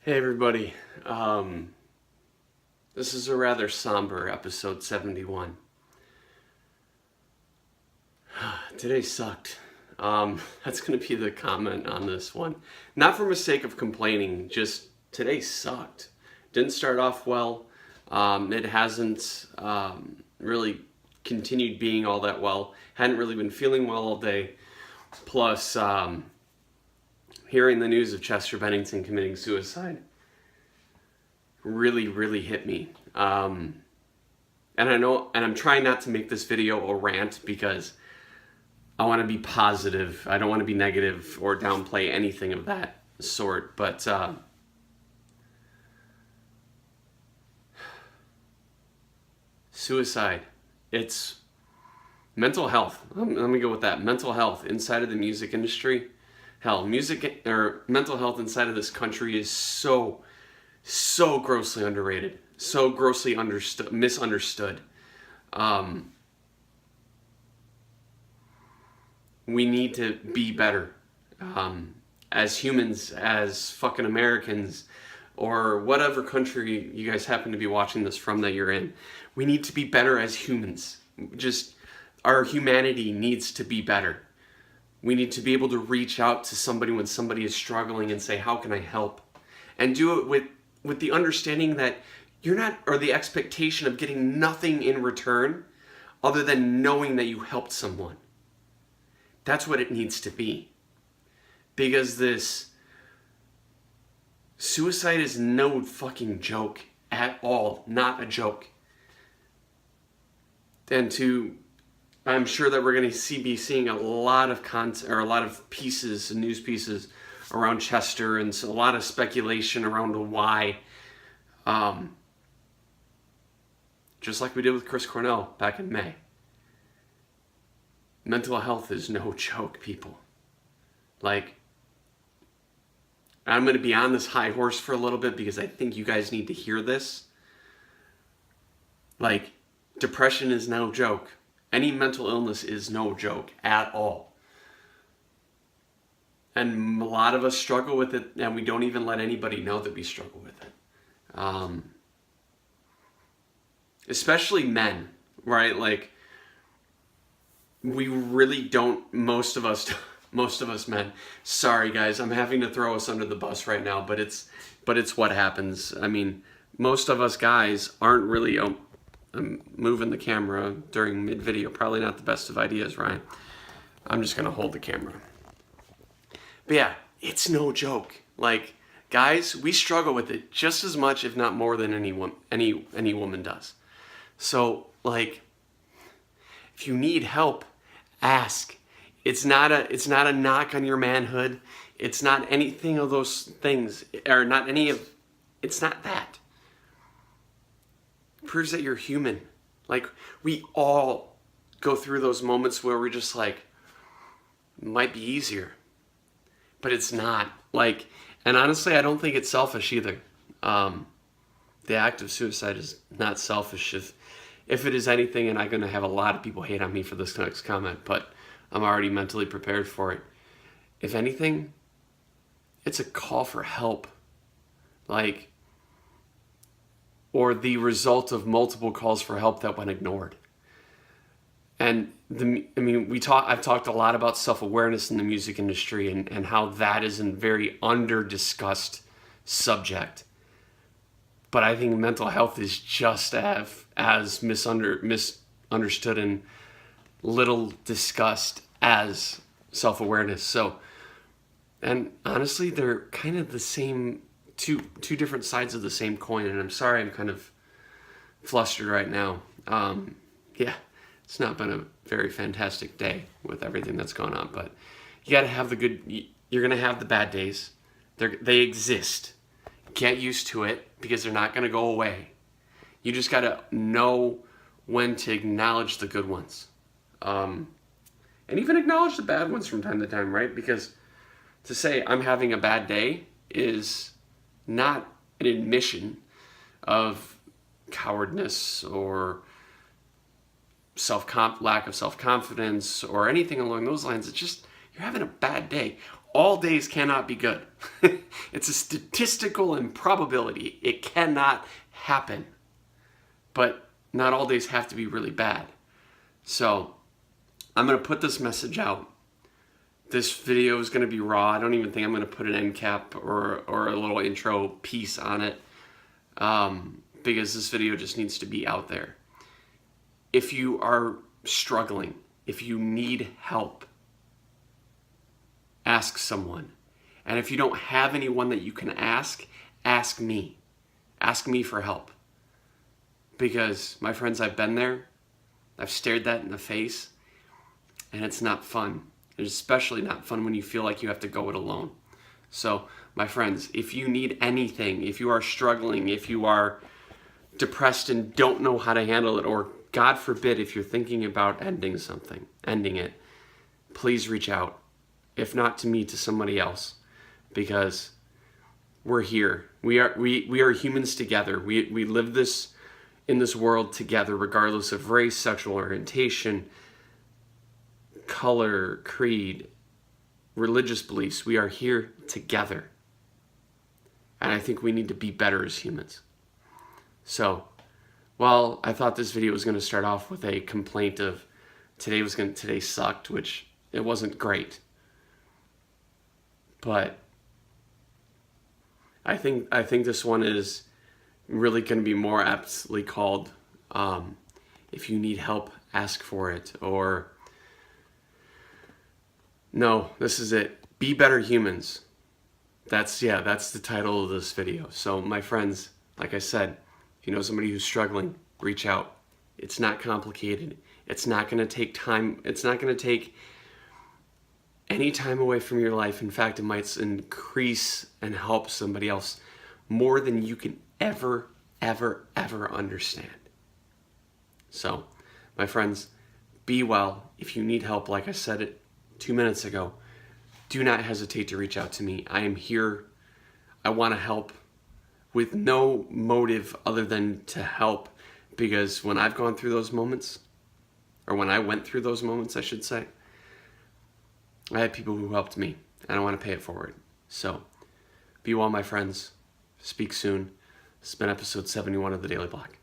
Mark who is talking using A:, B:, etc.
A: Hey everybody, this is a rather somber episode 71. Today sucked. That's going to be the comment on this one. Not for sake of complaining, just today sucked. Didn't start off well. It hasn't really continued being all that well. Hadn't really been feeling well all day. Plus, hearing the news of Chester Bennington committing suicide really hit me. And I'm trying not to make this video a rant because I want to be positive. I don't want to be negative or downplay anything of that sort. But suicide, it's mental health. Let me go with that. Mental health inside of the music industry. Hell, music or mental health inside of this country is so grossly underrated, so grossly misunderstood. We need to be better as humans, as fucking Americans, or whatever country you guys happen to be watching this from that you're in. We need to be better as humans. Just our humanity needs to be better. We need to be able to reach out to somebody when somebody is struggling and say, how can I help? And do it with the understanding that you're not, or the expectation of getting nothing in return other than knowing that you helped someone. That's what it needs to be. Because this suicide is no fucking joke at all. Not a joke. And I'm sure that we're going to be seeing a lot of content or a lot of pieces, news pieces around Chester, and a lot of speculation around why. Just like we did with Chris Cornell back in May. Mental health is no joke, people. Like, I'm going to be on this high horse for a little bit because I think you guys need to hear this. Like, depression is no joke. Any mental illness is no joke at all. And a lot of us struggle with it, and we don't even let anybody know that we struggle with it. Especially men, right? Like, we really don't, most of us men. Sorry guys, I'm having to throw us under the bus right now, but it's what happens. I mean, most of us guys aren't really, I'm moving the camera during mid-video, probably not the best of ideas, right? I'm just gonna hold the camera. But yeah, it's no joke. Like, guys, we struggle with it just as much, if not more, than any woman does. So, like, if you need help, ask. It's not a knock on your manhood. It's not anything of those things, or not any of. It's not that. It proves that you're human. Like, we all go through those moments where we're just like, it might be easier. But it's not. Like, and honestly, I don't think it's selfish either. The act of suicide is not selfish. If it is anything, and I'm going to have a lot of people hate on me for this next comment, but I'm already mentally prepared for it. If anything, it's a call for help. Like, or the result of multiple calls for help that went ignored. And I've talked a lot about self-awareness in the music industry and how that is a very under-discussed subject. But I think mental health is just as misunderstood and little discussed as self-awareness. So, and honestly, they're kind of the same, two different sides of the same coin. And I'm sorry, I'm kind of flustered right now. Yeah. It's not been a very fantastic day with everything that's gone on, but you got to have the good, you're going to have the bad days. They exist. Get used to it because they're not going to go away. You just got to know when to acknowledge the good ones. And even acknowledge the bad ones from time to time, right? Because to say I'm having a bad day is not an admission of cowardness or lack of self-confidence or anything along those lines. It's just, you're having a bad day. All days cannot be good. It's a statistical improbability. It cannot happen. But not all days have to be really bad. So I'm going to put this message out. This video is going to be raw. I don't even think I'm going to put an end cap or a little intro piece on it, because this video just needs to be out there. If you are struggling, if you need help, ask someone. And if you don't have anyone that you can ask me. Ask me for help. Because, my friends, I've been there. I've stared that in the face. And it's not fun. It's especially not fun when you feel like you have to go it alone. So, my friends, if you need anything, if you are struggling, if you are depressed and don't know how to handle it, or God forbid, if you're thinking about ending it, please reach out. If not to me, to somebody else, because we're here. We are humans together. We live this in this world together, regardless of race, sexual orientation, color, creed, religious beliefs. We are here together. And I think we need to be better as humans. So, well, I thought this video was going to start off with a complaint of today sucked, which it wasn't great. But I think this one is really going to be more aptly called if you need help, ask for it. Or no, this is it. Be better humans. That's the title of this video. So my friends, like I said, if you know somebody who's struggling, reach out. It's not complicated. It's not going to take time. It's not going to take any time away from your life. In fact, it might increase and help somebody else more than you can ever understand. So, my friends, be well. If you need help, like I said it 2 minutes ago, do not hesitate to reach out to me. I am here. I want to help with no motive other than to help, because when I've gone through those moments, or when I went through those moments, I should say, I had people who helped me, and I want to pay it forward. So, be well, my friends. Speak soon. This has been episode 71 of The Daily Block.